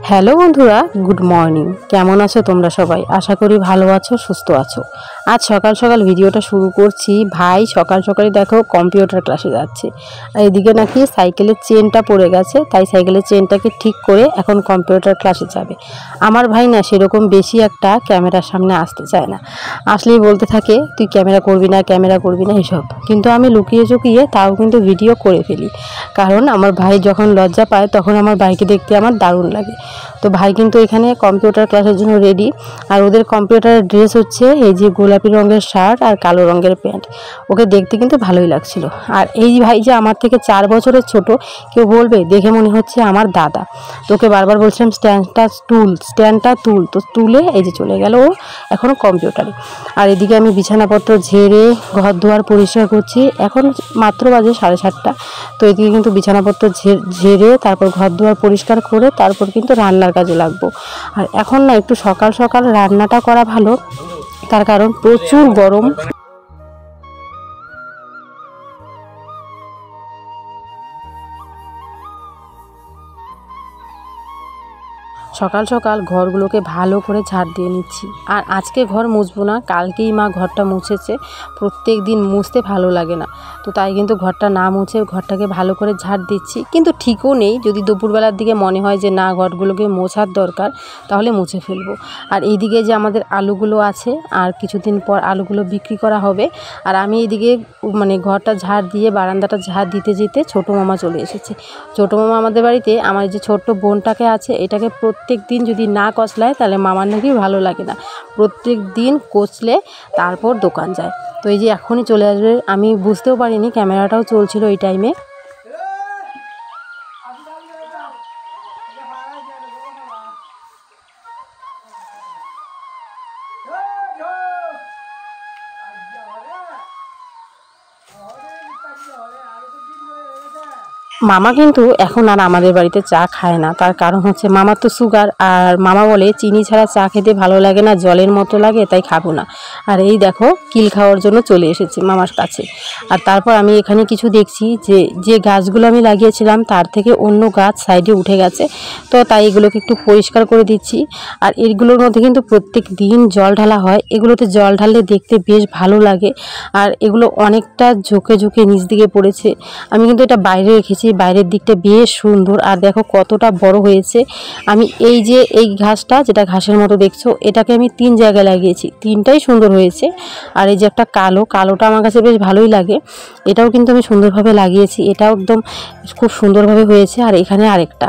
Hello বন্ধুরা, good morning. কেমন আছো তোমরা সবাই? আশা করি ভালো আছো, সুস্থ আছো। আজ সকাল সকাল ভিডিওটা শুরু করছি। ভাই সকাল সকালই দেখো কম্পিউটার ক্লাসে যাচ্ছে, আর এদিকে নাকি সাইকেলের চেনটা পড়ে গেছে, তাই সাইকেলের চেনটাকে ঠিক করে এখন কম্পিউটার ক্লাসে যাবে। আমার ভাই না সেরকম বেশি একটা ক্যামেরার সামনে আসতে চায় না, আসলেই বলতে থাকে তুই ক্যামেরা করবি না এসব। কিন্তু আমি লুকিয়ে চুকিয়ে তাও কিন্তু ভিডিও করে ফেলি, কারণ আমার ভাই যখন লজ্জা পায় তখন আমার ভাইকে দেখতে আমার দারুণ লাগে। তো ভাই কিন্তু এখানে কম্পিউটার ক্লাসের জন্য রেডি, আর ওদের কম্পিউটারের ড্রেস হচ্ছে এই যে গোলাপি রঙের শার্ট আর কালো রঙের প্যান্ট। ওকে দেখতে কিন্তু ভালোই লাগছিল। আর এই ভাই যে আমার থেকে 4 বছরের ছোট, কেউ বলবে দেখে মনে হচ্ছে আমার দাদা। তোকে বারবার বলছিলাম স্ট্যান্ডটা তুল, তো তুলে এই যে চলে গেল ও এখনও কম্পিউটারে। আর এদিকে আমি বিছানাপত্র ঝেড়ে ঘর দুয়ার পরিষ্কার করছি। এখন মাত্র বাজে 7:30। তো এদিকে কিন্তু বিছানাপত্র ঝেড়ে তারপর ঘর দুয়ার পরিষ্কার করে তারপর কিন্তু রান্নার কাজে লাগবো। আর এখন না একটু সকাল সকাল রান্নাটা করা ভালো, তার কারণ প্রচুর গরম। সকাল সকাল ঘরগুলোকে ভালো করে ঝাড় দিয়ে নিচ্ছি। আর আজকে ঘর মুছবো না, কালকেই মা ঘরটা মুছেছে। প্রত্যেক দিন মুছতে ভালো লাগে না, তো তাই কিন্তু ঘরটা না মুছে ঘরটাকে ভালো করে ঝাড় দিচ্ছি। কিন্তু ঠিকও নেই, যদি দুপুরবেলার দিকে মনে হয় যে না ঘরগুলোকে মোছার দরকার, তাহলে মুছে ফেলবো। আর এইদিকে যে আমাদের আলুগুলো আছে, আর কিছুদিন পর আলুগুলো বিক্রি করা হবে। আর আমি এইদিকে মানে ঘরটা ঝাড় দিয়ে বারান্দাটা ঝাড় দিতে যেতে ছোটো মামা চলে এসেছে। ছোটো মামা আমাদের বাড়িতে আমার যে ছোট্ট বোনটাকে আছে, এটাকে প্রত্যেক দিন যদি না কচলায় তাহলে মামার নাকি ভালো লাগে না। প্রত্যেক দিন কচলে তারপর দোকান যায়। তো এই যে এখনই চলে আসবে, আমি বুঝতেও পারিনি, ক্যামেরাটাও চলছিল এই টাইমে। মামা কিন্তু এখন আর আমাদের বাড়িতে চা খায় না, তার কারণ হচ্ছে মামার তো সুগার, আর মামা বলে চিনি ছাড়া চা খেতে ভালো লাগে না, জলের মতো লাগে, তাই খাবো না। আর এই দেখো কিল খাওয়ার জন্য চলে এসেছি মামার কাছে। আর তারপর আমি এখানে কিছু দেখছি যে গাছগুলো আমি লাগিয়েছিলাম তার থেকে অন্য গাছ সাইডে উঠে গেছে, তো তাই এগুলোকে একটু পরিষ্কার করে দিচ্ছি। আর এগুলোর মধ্যে কিন্তু প্রত্যেক দিন জল ঢালা হয়, এগুলোতে জল ঢাললে দেখতে বেশ ভালো লাগে। আর এগুলো অনেকটা ঝুঁকে ঝুঁকে নিচ দিকে পড়েছে। আমি কিন্তু এটা বাইরে রেখেছি, বাইরের দিকটা বেশ সুন্দর। আর দেখো কতটা বড় হয়েছে। আমি এই ঘাসটা, যেটা ঘাসের মতো দেখছো, এটাকে আমি 3 জায়গায় লাগিয়েছি, 3টাই সুন্দর হয়েছে। আর এই যে একটা কালোটা আমার কাছে বেশ ভালোই লাগে, এটাও কিন্তু আমি সুন্দরভাবে লাগিয়েছি, এটাও একদম খুব সুন্দরভাবে হয়েছে। আর এখানে আরেকটা,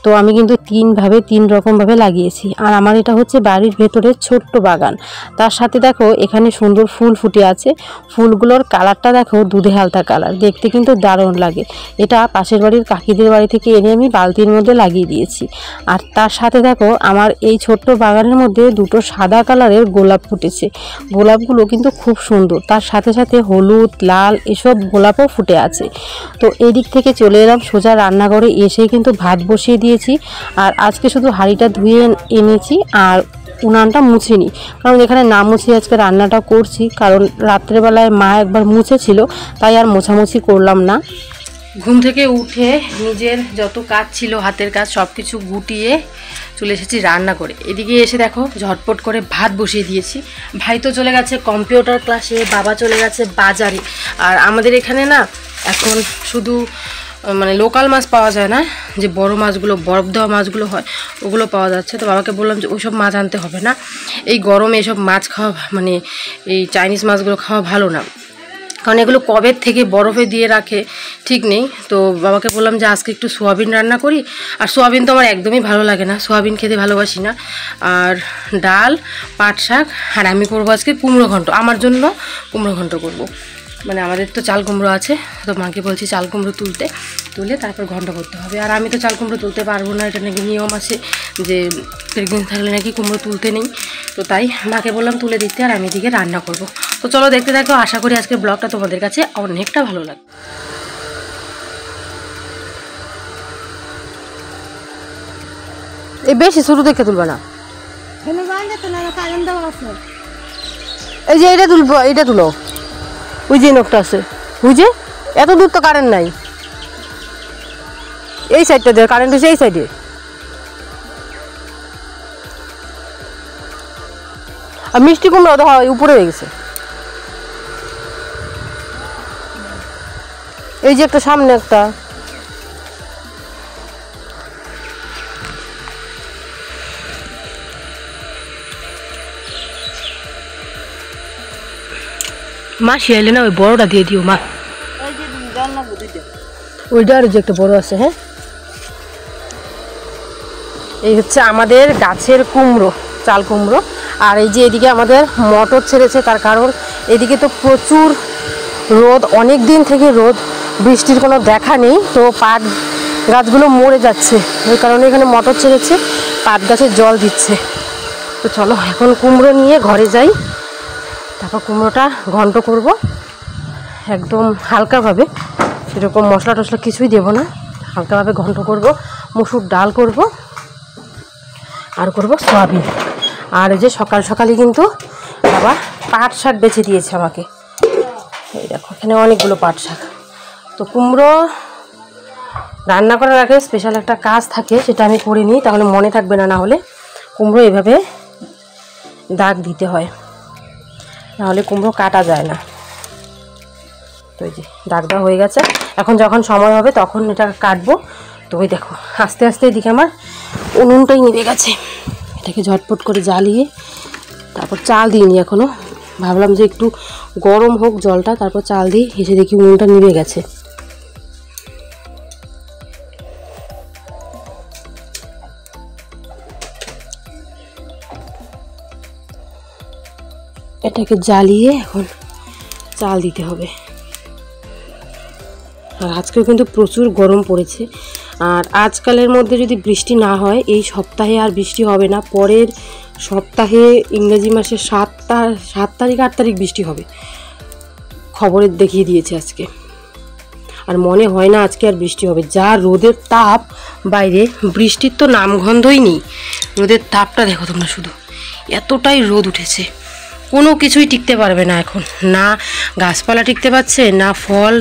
তো আমি কিন্তু 3 রকমভাবে লাগিয়েছি। আর আমার এটা হচ্ছে বাড়ির ভেতরে ছোট্ট বাগান, তার সাথে দেখো এখানে সুন্দর ফুল ফুটে আছে। ফুলগুলোর কালারটা দেখো দুধে হালতা কালার, দেখতে কিন্তু দারুণ লাগে। এটা পাশের বাড়ির কাকিদের বাড়ি থেকে এনে আমি বালতির মধ্যে লাগিয়ে দিয়েছি। আর তার সাথে দেখো আমার এই ছোট্ট বাগানের মধ্যে 2টো সাদা কালারের গোলাপ ফুটেছে। গোলাপগুলো কিন্তু খুব সুন্দর, তার সাথে সাথে হলুদ, লাল এসব গোলাপও ফুটে আছে। তো এই দিক থেকে চলে এলাম সোজা রান্নাঘরে, এসেই কিন্তু ভাত বসিয়ে দিয়েছি। আর আজকে শুধু হাঁড়িটা ধুয়ে এনেছি আর উনানটা মুছিনি, কারণ এখানে না মুছিয়ে আজকে রান্নাটা করছি, কারণ রাত্রেবেলায় মা একবার মুছেছিল, তাই আর মোছামুছি করলাম না। ঘুম থেকে উঠে নিজের যত কাজ ছিল হাতের কাজ সব কিছু গুটিয়ে চলে এসেছি রান্না করে। এদিকে এসে দেখো ঝটপট করে ভাত বসিয়ে দিয়েছি। ভাই তো চলে গেছে কম্পিউটার ক্লাসে, বাবা চলে গেছে বাজারে। আর আমাদের এখানে না এখন শুধু মানে লোকাল মাছ পাওয়া যায় না, যে বড় মাছগুলো, বরফ দেওয়া মাছগুলো হয়, ওগুলো পাওয়া যাচ্ছে। তো বাবাকে বললাম যে ওইসব মাছ আনতে হবে না, এই গরমে এসব মাছ খাওয়া মানে এই চাইনিজ মাছগুলো খাওয়া ভালো না, কারণ এগুলো কবে থেকে বরফে দিয়ে রাখে ঠিক নেই। তো বাবাকে বললাম যে আজকে একটু সোয়াবিন রান্না করি। আর সোয়াবিন তো আমার একদমই ভালো লাগে না, সোয়াবিন খেতে ভালোবাসি না। আর ডাল, পাট শাক, আর আমি করবো আজকে কুমড়ো ঘন্ট। আমার জন্য কুমড়ো ঘন্ট করবো, মানে আমাদের তো চাল কুমড়ো আছে, তো মাকে বলছি চাল কুমড়ো তুলে তারপর ঘন্ট করতে হবে। আর আমি তো চাল কুমড়ো তুলতে পারবো না, এটা নাকি নিয়ম আছে যে প্রেগনেন্ট থাকলে নাকি কুমড়ো তুলতে নেই। তো তাই মাকে বললাম তুলে দিতে, আর আমি এদিকে রান্না করব। তো চলো দেখতে থাকো, আশা করি আজকের ব্লগটা তোমাদের কাছে অনেকটা ভালো লাগবে। এই বেশি ছোটো দেখে তুলবে না, এই যে এটা তুলবো, এটা তুলো, ওই যে নখটা আছে, ওই যে এত দূর তো কারেন্ট নাই, এই সাইডটা দিয়ে কারেন্ট হচ্ছে এই সাইডে। আর মিষ্টি কুমড়া তো হয় উপরে হয়ে গেছে। এই যে একটা সামনে একটা মা শিয়াইলে না ওই বড়টা দিয়ে দিও মা, ওইটা আর যে একটা বড় আছে। হ্যাঁ, এই হচ্ছে আমাদের গাছের কুমড়ো, চাল কুমড়ো। আর এই যে এদিকে আমাদের মটর ছেড়েছে, তার কারণ এদিকে তো প্রচুর রোদ, অনেক দিন থেকে রোদ, বৃষ্টির কোনো দেখা নেই, তো পাট গাছগুলো মরে যাচ্ছে, ওই কারণে এখানে মটর ছেড়েছে, পাট গাছে জল দিচ্ছে। তো চলো এখন কুমড়ো নিয়ে ঘরে যাই, তারপর কুমড়োটা ঘন্ট করব একদম হালকাভাবে, সেরকম মশলা টশলা কিছুই দেবো না, হালকাভাবে ঘন্ট করব। মসুর ডাল করব আর করব সয়াবিন। আর এই যে সকাল সকালই কিন্তু বাবা পাট শাক বেছে দিয়েছে আমাকে, এই দেখো এখানে অনেকগুলো পাট শাক। তো কুমড়ো রান্না করার আগে স্পেশাল একটা কাজ থাকে, সেটা আমি করে নিই, তাহলে মনে থাকবে না, না হলে কুমড়ো এভাবে দাগ দিতে হয়, নাহলে কুমড়ো কাটা যায় না। তো এই যে দাগ দেওয়া হয়ে গেছে, এখন যখন সময় হবে তখন এটা কাটবো। তো ওই দেখো আস্তে আস্তে এদিকে আমার উনুনটাই নিভে গেছে, এটাকে ঝটপট করে জ্বালিয়ে তারপর চাল দিইনি এখনও, ভাবলাম যে একটু গরম হোক জলটা, তারপর চাল দিই, এসে দেখি উনুনটা নিভে গেছে। এটাকে জ্বালিয়ে এখন চাল দিতে হবে। আর আজকেও কিন্তু প্রচুর গরম পড়েছে, আর আজকালের মধ্যে যদি বৃষ্টি না হয়, এই সপ্তাহে আর বৃষ্টি হবে না, পরের সপ্তাহে ইংরেজি মাসের 7 তারিখ 8 তারিখ বৃষ্টি হবে, খবরে দেখিয়ে দিয়েছে আজকে। আর মনে হয় না আজকে আর বৃষ্টি হবে, যা রোদের তাপ বাইরে, বৃষ্টির তো নামগন্ধই নেই। রোদের তাপটা দেখো তোমরা, শুধু এতটাই রোদ উঠেছে, কোনো কিছুই টিকতে পারবে না এখন, না গাছপালা টিকতে পারছে, না ফল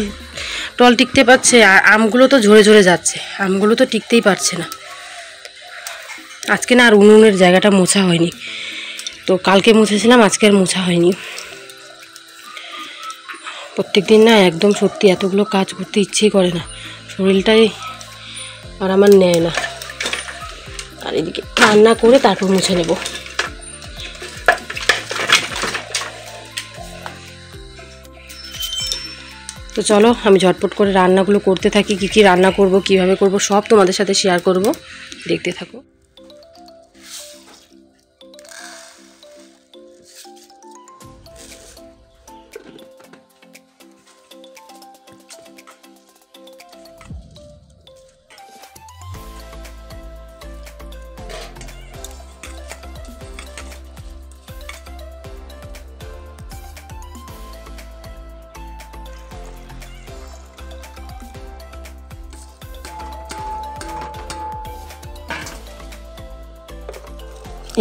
টল টিকতে পারছে, আর আমগুলো তো ঝরে ঝরে যাচ্ছে, আমগুলো তো টিকতেই পারছে না। আজকে না আর উনুনের জায়গাটা মোছা হয়নি, তো কালকে মুছেছিলাম, আজকে আর মোছা হয়নি। প্রত্যেক দিন না একদম সত্যি এতগুলো কাজ করতে ইচ্ছেই করে না, শরীরটাই আর আমার নেয় না। আর এদিকে রান্না করে তারপর মুছে নেব। তো চলো আমি ঝটপট করে রান্নাগুলো করতে থাকি, কী কী রান্না করব, কিভাবে করব, সব তোমাদের সাথে শেয়ার করব, দেখতে থাকো।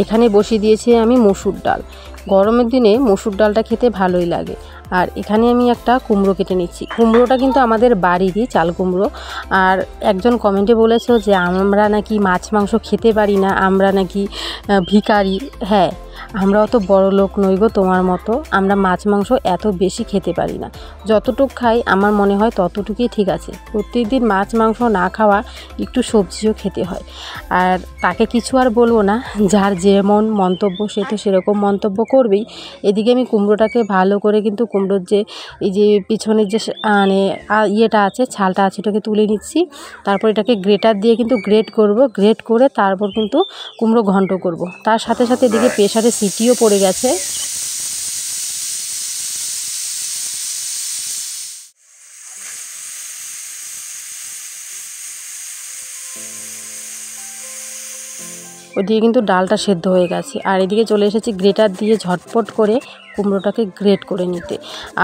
এখানে বসিয়ে দিয়েছি আমি মসুর ডাল, গরমের দিনে মসুর ডালটা খেতে ভালোই লাগে। আর এখানে আমি একটা কুমড়ো কেটে নিচ্ছি, কুমড়োটা কিন্তু আমাদের বাড়িরই চাল কুমড়ো। আর একজন কমেন্টে বলেছে যে আমরা নাকি মাছ মাংস খেতে পারি না, আমরা নাকি ভিখারি। হ্যাঁ, আমরা অত বড় লোক নই গো তোমার মতো, আমরা মাছ মাংস এত বেশি খেতে পারি না, যতটুক খাই আমার মনে হয় ততটুকুই ঠিক আছে। প্রত্যেকদিন মাছ মাংস না খাওয়া, একটু সবজিও খেতে হয়। আর তাকে কিছু আর বলবো না, যার যেমন মন্তব্য সে তো সেরকম মন্তব্য করবেই। এদিকে আমি কুমড়োটাকে ভালো করে কিন্তু কুমড়োর যে এই যে পিছনের যে মানে ইয়েটা আছে, ছালটা আছে, এটাকে তুলে নিচ্ছি। তারপর এটাকে গ্রেটার দিয়ে কিন্তু গ্রেট করব, গ্রেট করে তারপর কিন্তু কুমড়ো ঘন্ট করব। তার সাথে সাথে এদিকে প্রেসারে সিটিও পড়ে গেছে। ওইদিকে কিন্তু ডালটা সেদ্ধ হয়ে গেছে, আর এদিকে চলে এসেছি গ্রেটার দিয়ে ঝটপট করে কুমড়োটাকে গ্রেট করে নিতে।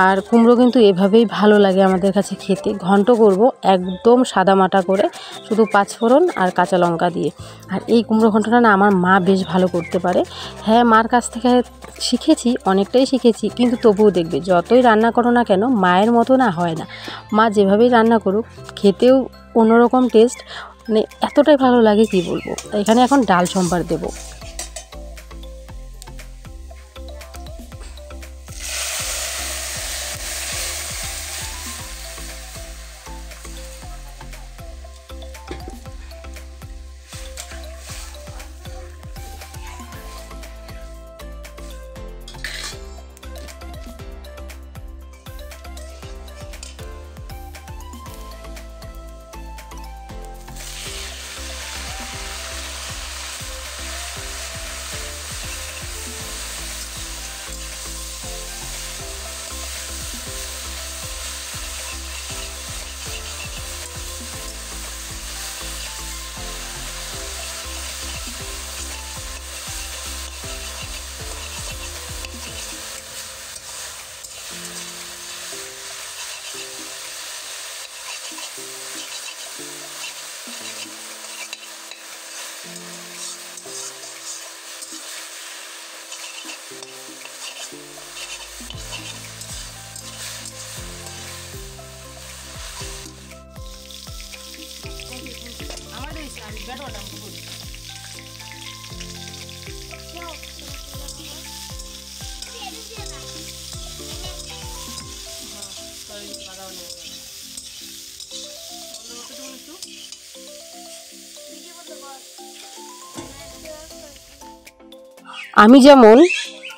আর কুমড়ো কিন্তু এভাবেই ভালো লাগে আমাদের কাছে খেতে। ঘন্ট করব একদম সাদামাটা করে, শুধু পাঁচফোড়ন আর কাঁচা লঙ্কা দিয়ে। আর এই কুমড়ো ঘন্টটা না আমার মা বেশ ভালো করতে পারে। হ্যাঁ, মার কাছ থেকে শিখেছি, অনেকটাই শিখেছি, কিন্তু তবুও দেখবে যতই রান্না করো না কেন মায়ের মতো না হয় না। মা যেভাবেই রান্না করুক খেতেও অন্যরকম টেস্ট, মানে এতটাই ভালো লাগে কি বলবো। এখানে এখন ডাল সম্বার দেব। আমি যেমন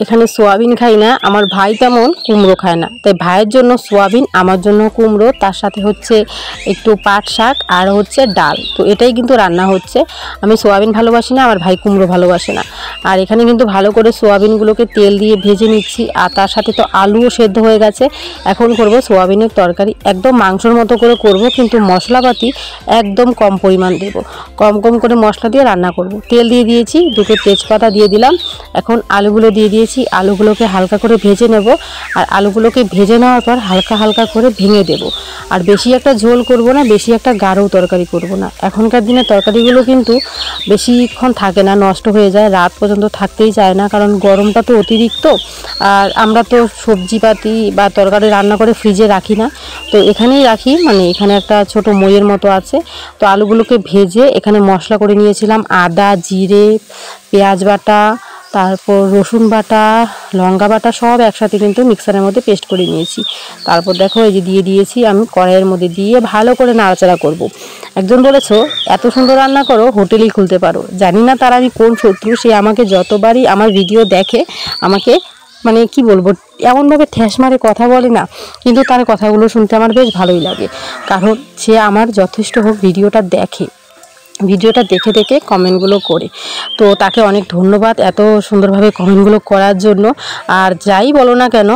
এখানে সোয়াবিন খাই না, আমার ভাই তেমন কুমড়ো খায় না, তাই ভাইয়ের জন্য সোয়াবিন, আমার জন্য কুমড়ো, তার সাথে হচ্ছে একটু পাট শাক আর হচ্ছে ডাল। তো এটাই কিন্তু রান্না হচ্ছে। আমি সোয়াবিন ভালোবাসি না, আমার ভাই কুমড়ো ভালোবাসে না। আর এখানে কিন্তু ভালো করে সোয়াবিনগুলোকে তেল দিয়ে ভেজে নিচ্ছি, আর তার সাথে তো আলুও সেদ্ধ হয়ে গেছে। এখন করব সোয়াবিনের তরকারি, একদম মাংসর মতো করে করব, কিন্তু মশলাপাতি একদম কম পরিমাণ দেব, কম কম করে মশলা দিয়ে রান্না করব। তেল দিয়ে দিয়েছি, দুটো তেজপাতা দিয়ে দিলাম। এখন আলুগুলো দিয়ে দিয়েছি, আলুগুলোকে হালকা করে ভেজে নেব। আর আলুগুলোকে ভেজে নেওয়ার পর হালকা হালকা করে ভেঙে দেব। আর বেশি একটা ঝোল করব না, বেশি একটা গাঢ় তরকারি করব না। এখনকার দিনে তরকারিগুলো কিন্তু বেশিক্ষণ থাকে না, নষ্ট হয়ে যায়, রাত পর্যন্ত থাকতেই চায় না, কারণ গরমটা তো অতিরিক্ত। আর আমরা তো সবজিপাতি বা তরকারি রান্না করে ফ্রিজে রাখি না, তো এখানেই রাখি, মানে এখানে একটা ছোট মইয়ের মতো আছে। তো আলুগুলোকে ভেজে এখানে মশলা করে নিয়েছিলাম, আদা, জিরে, পেঁয়াজ বাটা, তারপর রসুন বাটা, লঙ্কা বাটা, সব একসাথে কিন্তু মিক্সারের মধ্যে পেস্ট করে নিয়েছি। তারপর দেখো এই যে দিয়ে দিয়েছি, আমি কড়াইয়ের মধ্যে দিয়ে ভালো করে নাড়াচাড়া করব। একজন বলেছো এত সুন্দর রান্না করো, হোটেলই খুলতে পারো। জানি না তার আমি কোন শত্রু, সে আমাকে যতবারই আমার ভিডিও দেখে আমাকে মানে কি বলবো, এমনভাবে ঠেস মারে কথা বলে না, কিন্তু তার কথাগুলো শুনতে আমার বেশ ভালোই লাগে, কারণ সে আমার যথেষ্ট হোক ভিডিওটা দেখে, ভিডিওটা দেখে দেখে কমেন্টগুলো করে। তো তাকে অনেক ধন্যবাদ এত সুন্দরভাবে কমেন্টগুলো করার জন্য। আর যাই বলো না কেন,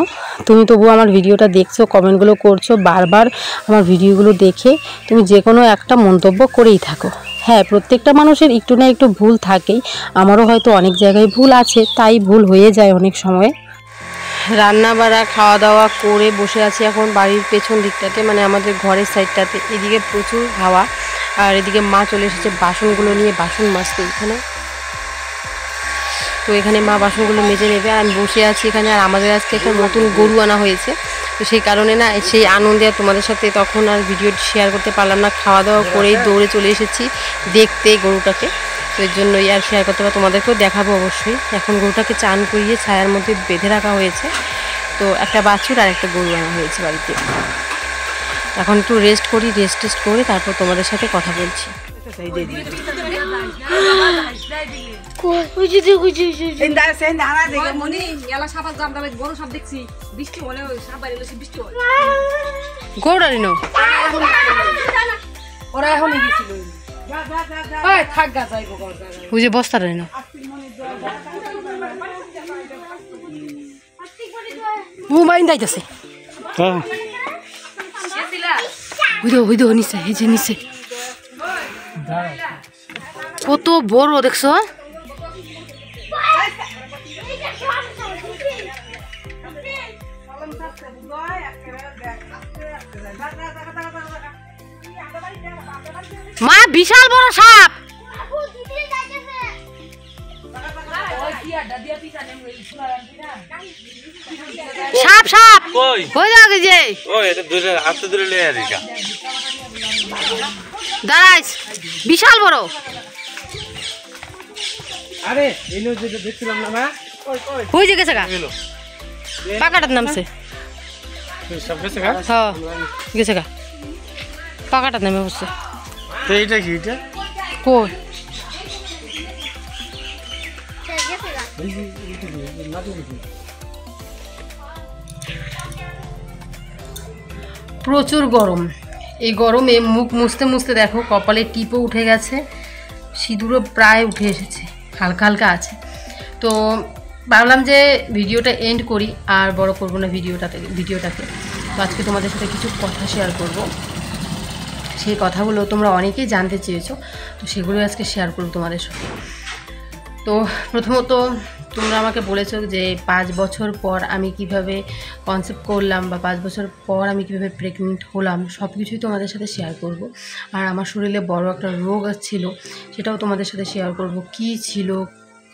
তুমি তবু আমার ভিডিওটা দেখছো, কমেন্টগুলো করছো, বারবার আমার ভিডিওগুলো দেখে তুমি যে কোনো একটা মন্তব্য করেই থাকো। হ্যাঁ, প্রত্যেকটা মানুষের একটু না একটু ভুল থাকেই, আমারও হয়তো অনেক জায়গায় ভুল আছে, তাই ভুল হয়ে যায় অনেক সময়। রান্না বাড়া খাওয়া দাওয়া করে বসে আছি এখন বাড়ির পেছন দিকটাতে, মানে আমাদের ঘরের সাইডটাতে। এদিকে প্রচুর হাওয়া, আর এদিকে মা চলে এসেছে বাসনগুলো নিয়ে, বাসন মাজতে এখানে। তো এখানে মা বাসনগুলো মেজে নেবে, আর আমি বসে আছি এখানে। আর আমাদের আজকে একটা নতুন গরু আনা হয়েছে, তো সেই কারণে না সেই আনন্দে আর তোমাদের সাথে তখন আর ভিডিও শেয়ার করতে পারলাম না। খাওয়া দাওয়া করেই দৌড়ে চলে এসেছি দেখতে গরুটাকে, তো এর জন্যই আর শেয়ার করতে পারবো, তোমাদেরকেও দেখাবো অবশ্যই। এখন গরুটাকে চান করিয়ে ছায়ার মধ্যে বেঁধে রাখা হয়েছে। তো একটা বাছুর আর একটা গরু আনা হয়েছে বাড়িতে। এখন একটু রেস্ট করি, রেস্ট করে তারপর তোমাদের সাথে কথা বলছি। বস্তা রেন মোবাইল যাইতেছে, নিচে এই যে নিচে কত বড় দেখছো। মা বিশাল বড় সাপ, সাপ সাপ কই যাবে যে ওই এটা দূরে হাতে ধরে লয়ে আরিকা দাঁড়াইস, বিশাল বড়। আরে এলো যেটা দেখছিলাম না মা, কই যে গেছে গা পাকাটার নামছে, সব গেছে গা, হ্যাঁ গেছে গা, পাকাটার নামে বসছে। তো এইটা কি, এটা কই প্রচুর গরম। এই গরমে মুখ মুছতে মুছতে দেখো কপালে টিপও উঠে গেছে, সিঁদুরও প্রায় উঠে এসেছে, হালকা হালকা আছে। তো ভাবলাম যে ভিডিওটা এন্ড করি, আর বড় করবো না ভিডিওটাকে। তো আজকে তোমাদের সাথে কিছু কথা শেয়ার করব, সেই কথাগুলো তোমরা অনেকেই জানতে চেয়েছো, তো সেগুলো আজকে শেয়ার করবো তোমাদের সাথে। তো প্রথমত তোমরা আমাকে বলেছো যে 5 বছর পর আমি কিভাবে কনসেপ্ট করলাম, বা 5 বছর পর আমি কিভাবে প্রেগনেন্ট হলাম, সব কিছুই তোমাদের সাথে শেয়ার করব। আর আমার শরীরে বড় একটা রোগ ছিল, সেটাও তোমাদের সাথে শেয়ার করব, কি ছিল,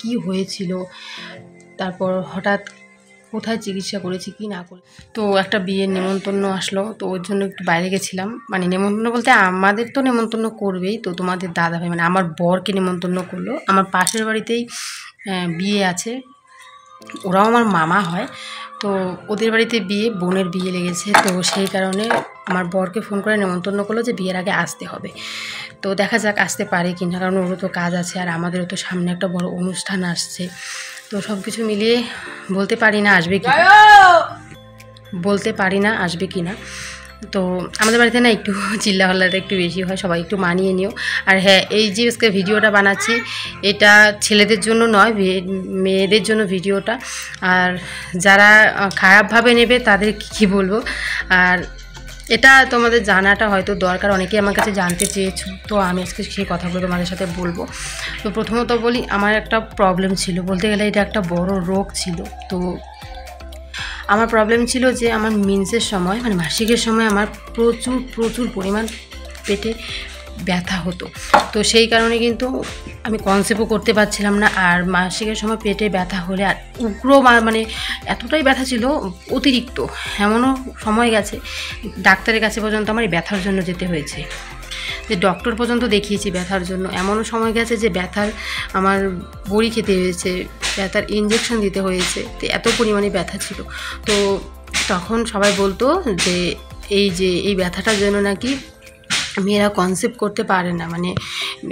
কি হয়েছিল, তারপর হঠাৎ কোথায় চিকিৎসা করেছি কি না করে। তো একটা বিয়ের নেমন্তন্ন আসলো, তো ওর জন্য একটু বাইরে গেছিলাম। মানে নেমন্তন্ন বলতে আমাদের তো নেমন্তন্ন করবেই, তো তোমাদের দাদাভাই মানে আমার বরকে নেমন্তন্ন করলো। আমার পাশের বাড়িতেই বিয়ে আছে, ওরাও আমার মামা হয়। তো ওদের বাড়িতে বিয়ে, বোনের বিয়ে লেগেছে, তো সেই কারণে আমার বরকে ফোন করে নেমন্তন্ন করলো যে বিয়ের আগে আসতে হবে। তো দেখা যাক আসতে পারে কি না, কারণ ওরও তো কাজ আছে আর আমাদেরও তো সামনে একটা বড় অনুষ্ঠান আসছে। তো সব কিছু মিলিয়ে বলতে পারি না আসবে কি না। তো আমাদের বাড়িতে না একটু চিল্লাহল্লাটা একটু বেশি হয়, সবাই একটু মানিয়ে নিও। আর হ্যাঁ, এই যে আজকে ভিডিওটা বানাচ্ছি এটা ছেলেদের জন্য নয়, মেয়েদের জন্য ভিডিওটা। আর যারা খারাপভাবে নেবে তাদের কী বলবো, আর এটা তোমাদের জানাটা হয়তো দরকার, অনেকেই আমার কাছে জানতে চেয়েছো, তো আমি আজকে সেই কথাগুলো তোমাদের সাথে বলবো। তো প্রথমত বলি, আমার একটা প্রবলেম ছিল, বলতে গেলে এটা একটা বড় রোগ ছিল। তো আমার প্রবলেম ছিল যে আমার মেন্সের সময় মানে মাসিকের সময় আমার প্রচুর পরিমাণ পেটে ব্যথা হতো। তো সেই কারণে কিন্তু আমি কনসেপ্টও করতে পারছিলাম না। আর মাসিকের সময় পেটে ব্যথা হলে আর উগ্র মানে এতটাই ব্যথা ছিল অতিরিক্ত, এমনও সময় গেছে ডাক্তারের কাছে পর্যন্ত আমার এই ব্যথার জন্য যেতে হয়েছে, যে ডক্টর পর্যন্ত দেখিয়েছি ব্যথার জন্য। এমনও সময় গেছে যে ব্যথার আমার বড়ি খেতে হয়েছে, ব্যথার ইঞ্জেকশন দিতে হয়েছে, তো এত পরিমাণে ব্যথা ছিল। তো তখন সবাই বলতো যে এই ব্যথাটার জন্য নাকি মেয়েরা কনসেপ্ট করতে পারে না, মানে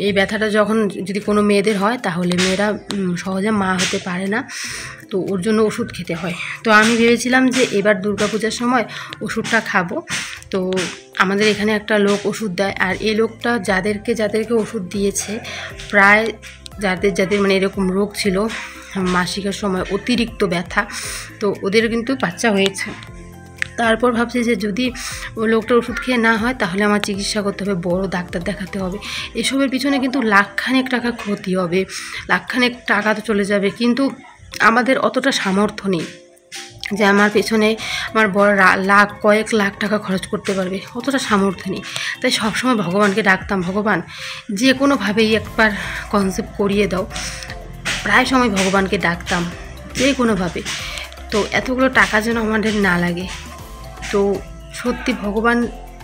এই ব্যথাটা যখন যদি কোনো মেয়েদের হয় তাহলে মেয়েরা সহজে মা হতে পারে না, তো ওর জন্য ওষুধ খেতে হয়। তো আমি ভেবেছিলাম যে এবার দুর্গাপূজার সময় ওষুধটা খাবো। তো আমাদের এখানে একটা লোক ওষুধ দেয়, আর এই লোকটা যাদেরকে ওষুধ দিয়েছে, প্রায় যাদের মানে এরকম রোগ ছিল মাসিকের সময় অতিরিক্ত ব্যথা, তো ওদের কিন্তু বাচ্চা হয়েছে। তারপর ভাবছি যে যদি ওই লোকটার ওষুধ খেয়ে না হয় তাহলে আমার চিকিৎসা করতে হবে, বড় ডাক্তার দেখাতে হবে। এসবের পিছনে কিন্তু লাখখানেক টাকা ক্ষতি হবে, লাখখানেক টাকা তো চলে যাবে, কিন্তু আমাদের অতটা সামর্থ্য নেই যে আমার পেছনে আমার বড় কয়েক লাখ টাকা খরচ করতে পারবে, অতটা সামর্থ্য নেই। তাই সবসময় ভগবানকে ডাকতাম, ভগবান যে কোনোভাবেই একবার কনসেপ্ট করিয়ে দাও, প্রায় সময় ভগবানকে ডাকতাম যে কোনোভাবে, তো এতগুলো টাকা যেন আমাদের না লাগে। তো সত্যি ভগবান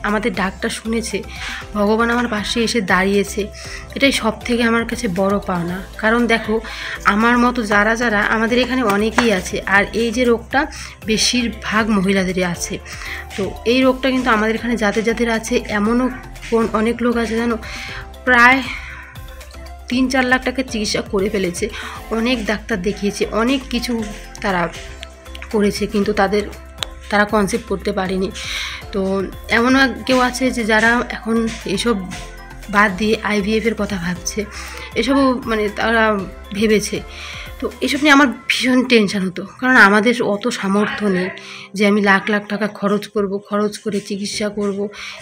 আমাদের ডাকটা শুনেছে, ভগবান আমার পাশে এসে দাঁড়িয়েছে, এটাই সব থেকে আমার কাছে বড় পাওনা। কারণ দেখো, আমার মতো যারা আমাদের এখানে অনেকেই আছে, আর এই যে রোগটা বেশিরভাগ মহিলাদেরই আছে। তো এই রোগটা কিন্তু আমাদের এখানে যাদের আছে, এমনও অনেক লোক আছে জানো, প্রায় 3-4 লাখ টাকা চিকিৎসা করে ফেলেছে, অনেক ডাক্তার দেখিয়েছে, অনেক কিছু তারা করেছে, কিন্তু তারা কনসেপ্ট করতে পারেনি। তো এমনও কেউ আছে যে যারা এখন এইসব বাদ দিয়ে IVF-এর কথা ভাবছে, এসবও মানে তারা ভেবেছে। তো এসব নিয়ে আমার ভীষণ টেনশান হতো, কারণ আমাদের অত সামর্থ্য নেই যে আমি লাখ লাখ টাকা খরচ করে চিকিৎসা করব।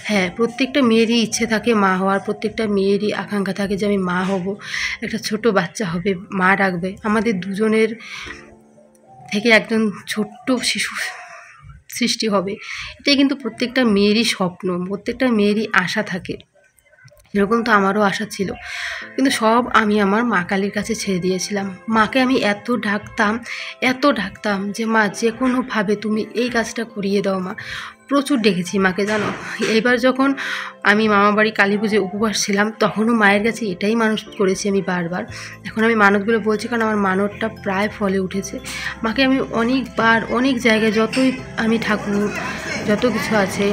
হ্যাঁ, প্রত্যেকটা মেয়েরই ইচ্ছে থাকে মা হওয়ার, প্রত্যেকটা মেয়েরই আকাঙ্ক্ষা থাকে যে আমি মা হব, একটা ছোট বাচ্চা হবে, মা রাখবে, আমাদের দুজনের থেকে একজন ছোট্ট শিশু সৃষ্টি হবে। এটাই কিন্তু প্রত্যেকটা মেয়েরই স্বপ্ন, প্রত্যেকটা মেয়েরই আশা থাকে। এরকম তো আমারও আশা ছিল, কিন্তু সব আমি আমার মা কালীর কাছে ছেড়ে দিয়েছিলাম। মাকে আমি এত ডাকতাম যে মা যে কোনোভাবে তুমি এই কাজটা করিয়ে দাও মা। প্রচুর ডেকেছি মাকে জানো। এইবার যখন আমি মামাবাড়ি কালী পুজোয় উপবাস ছিলাম, তখনও মায়ের কাছে এটাই মানত করেছি আমি বারবার। এখন আমি মানতগুলো বলছি কারণ আমার মানতটা প্রায় ফলে উঠেছে। মাকে আমি অনেকবার অনেক জায়গায় যতই আমি ঠাকুর যত কিছু আছে,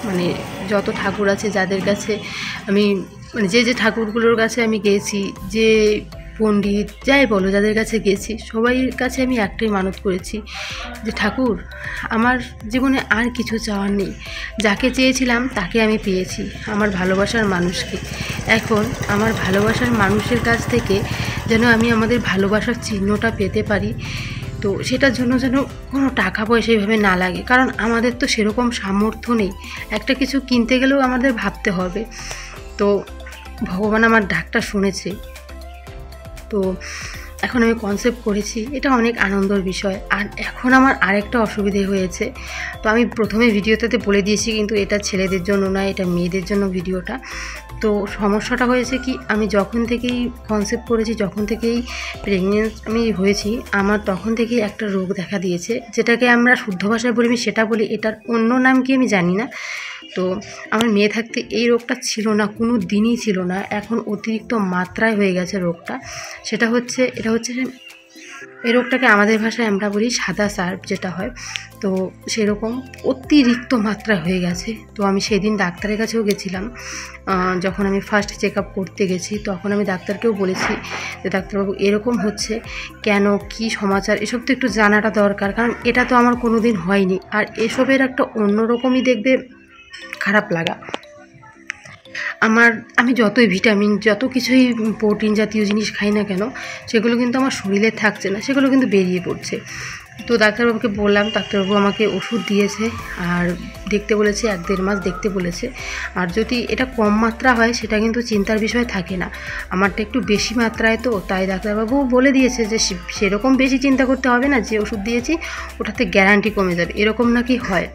মানে যত ঠাকুর আছে যাদের কাছে আমি মানে যে ঠাকুরগুলোর কাছে আমি গেছি, যে পণ্ডিত যাই বলো যাদের কাছে গেছি, সবাইয়ের কাছে আমি একটাই মানত করেছি যে ঠাকুর আমার জীবনে আর কিছু চাওয়ার নেই, যাকে চেয়েছিলাম তাকে আমি পেয়েছি, আমার ভালোবাসার মানুষকে। এখন আমার ভালোবাসার মানুষের কাছ থেকে যেন আমি আমাদের ভালোবাসার চিহ্নটা পেতে পারি, তো সেটার জন্য যেন কোনো টাকা পয়সা এইভাবে না লাগে, কারণ আমাদের তো সেরকম সামর্থ্য নেই, একটা কিছু কিনতে গেলেও আমাদের ভাবতে হবে। তো ভগবান আমার ডাকটা শুনেছে। তো এখন আমি কনসেপ্ট করেছি, এটা অনেক আনন্দের বিষয়। আর এখন আমার আরেকটা অসুবিধে হয়েছে, তো আমি প্রথমে ভিডিওটাতে বলে দিয়েছি, কিন্তু এটা ছেলেদের জন্য না, এটা মেয়েদের জন্য ভিডিওটা। তো সমস্যাটা হয়েছে কি, আমি যখন থেকেই কনসেপ্ট করেছি, যখন থেকেই প্রেগনেন্ট আমি হয়েছি, আমার তখন থেকেই একটা রোগ দেখা দিয়েছে, যেটাকে আমরা শুদ্ধ ভাষায় বলি, আমি সেটা বলি, এটার অন্য নাম কি আমি জানি না। তো আমার মেয়ে থাকতে এই রোগটা ছিল না, কোনো দিনই ছিল না, এখন অতিরিক্ত মাত্রায় হয়ে গেছে রোগটা। এটা হচ্ছে এই রোগটাকে আমাদের ভাষায় আমরা বলি সাদা সার্প যেটা হয়, তো সেরকম অতিরিক্ত মাত্রা হয়ে গেছে। তো আমি সেদিন ডাক্তারের কাছেও গেছিলাম, যখন আমি ফার্স্ট চেক আপ করতে গেছি, তখন আমি ডাক্তারকেও বলেছি যে ডাক্তারবাবু এরকম হচ্ছে কেন, কি সমাচার, এসব তো একটু জানাটা দরকার, কারণ এটা তো আমার কোনো দিন হয়নি। আর এসবের একটা অন্যরকমই দেখবে খারাপ লাগা। আমি যতই ভিটামিন, যত কিছুই প্রোটিন জাতীয় জিনিস খাই না কেন, সেগুলো কিন্তু আমার শরীরে থাকছে না, সেগুলো কিন্তু বেরিয়ে পড়ছে। তো ডাক্তারবাবুকে বললাম, ডাক্তারবাবু আমাকে ওষুধ দিয়েছে আর দেখতে বলেছে, 1-1.5 মাস দেখতে বলেছে। আর যদি এটা কম মাত্রা হয় সেটা কিন্তু চিন্তার বিষয় থাকে না, আমারটা একটু বেশি মাত্রায়, তো তাই ডাক্তারবাবু বলে দিয়েছে যে সেরকম বেশি চিন্তা করতে হবে না, যে ওষুধ দিয়েছি ওটাতে গ্যারান্টি কমে যাবে, এরকম নাকি হয়।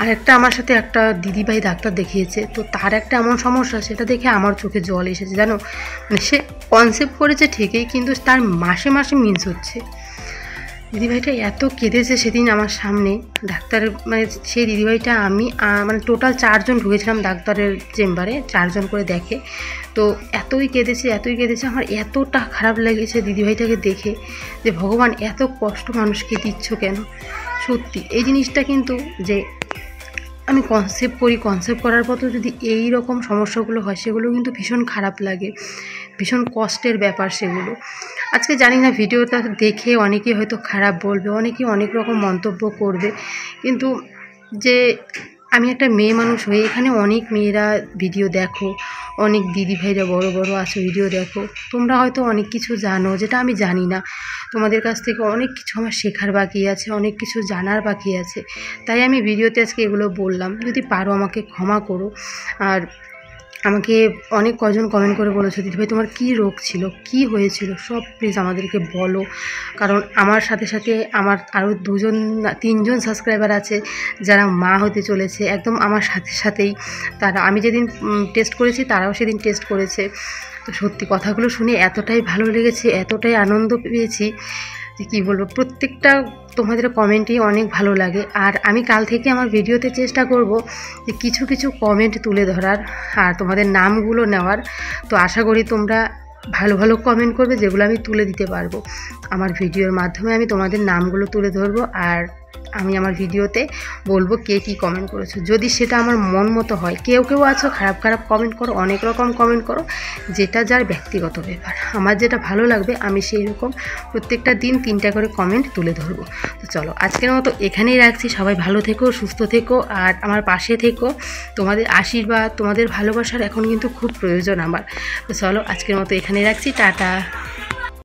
আর আমার সাথে একটা দিদিভাই ডাক্তার দেখিয়েছে, তো তার একটা এমন সমস্যা, সেটা দেখে আমার চোখে জল এসেছে জানো। মানে সে কনসেপ্ট করেছে ঠিকই, কিন্তু তার মাসে মাসে মিন্স হচ্ছে। দিদিভাইটা এত কেঁদেছে সেদিন আমার সামনে, ডাক্তার মানে সেই দিদিভাইটা আমি মানে টোটাল 4 জন ঢুকেছিলাম ডাক্তারের চেম্বারে, 4 জন করে দেখে। তো এতই কেঁদেছে, আমার এতটা খারাপ লেগেছে দিদিভাইটাকে দেখে, যে ভগবান এত কষ্ট মানুষকে দিচ্ছ কেন। সত্যি এই জিনিসটা কিন্তু, যে আমি কনসেপ্ট করার পর যদি এই রকম সমস্যাগুলো হয়, সেগুলো কিন্তু ভীষণ খারাপ লাগে, ভীষণ কষ্টের ব্যাপার সেগুলো। আজকে জানি না ভিডিওটা দেখে অনেকেই হয়তো খারাপ বলবে, অনেকেই অনেক রকম মন্তব্য করবে, কিন্তু যে আমি একটা মেয়ে মানুষ হয়ে এখানে অনেক মেয়েরা ভিডিও দেখো, অনেক দিদিভাইরা বড় বড় আছে ভিডিও দেখো, তোমরা হয়তো অনেক কিছু জানো যেটা আমি জানি না, তোমাদের কাছ থেকে অনেক কিছু আমার শেখার বাকি আছে, অনেক কিছু জানার বাকি আছে, তাই আমি ভিডিওতে আজকে এগুলো বললাম। যদি পারো আমাকে ক্ষমা করো। আর আমাকে অনেক কজন কমেন্ট করে বলেছো, দিদিভাই তোমার কী রোগ ছিল, কি হয়েছিল, সব প্লিজ আমাদেরকে বলো, কারণ আমার সাথে সাথে আমার আরও 2-3 জন সাবস্ক্রাইবার আছে যারা মা হতে চলেছে, একদম আমার সাথে সাথেই তারা, আমি যেদিন টেস্ট করেছি তারাও সেদিন টেস্ট করেছে। তো সত্যি কথাগুলো শুনে এতটাই ভালো লেগেছে, এতটাই আনন্দ পেয়েছি যে কী বলবো। প্রত্যেকটা তোমাদের কমেন্টই অনেক ভালো লাগে, আর আমি কাল থেকে আমার ভিডিওতে চেষ্টা করব যে কিছু কিছু কমেন্ট তুলে ধরার আর তোমাদের নামগুলো নেওয়ার। তো আশা করি তোমরা ভালো ভালো কমেন্ট করবে, যেগুলো আমি তুলে দিতে পারবো। আমার ভিডিওর মাধ্যমে আমি তোমাদের নামগুলো তুলে ধরবো, আর আমি আমার ভিডিওতে বলবো কে কী কমেন্ট করেছো, যদি সেটা আমার মন মতো হয়। কেউ আছো খারাপ খারাপ কমেন্ট করো, অনেক রকম কমেন্ট করো, যেটা যার ব্যক্তিগত ব্যাপার। আমার যেটা ভালো লাগবে আমি সেই রকম প্রত্যেকটা দিন 3টা করে কমেন্ট তুলে ধরবো। তো চলো আজকের মতো এখানেই রাখছি, সবাই ভালো থেকো, সুস্থ থেকো, আর আমার পাশে থেকো। তোমাদের আশীর্বাদ, তোমাদের ভালোবাসার এখন কিন্তু খুব প্রয়োজন আমার। তো চলো আজকের মতো এখানেই রাখছি, টাটা।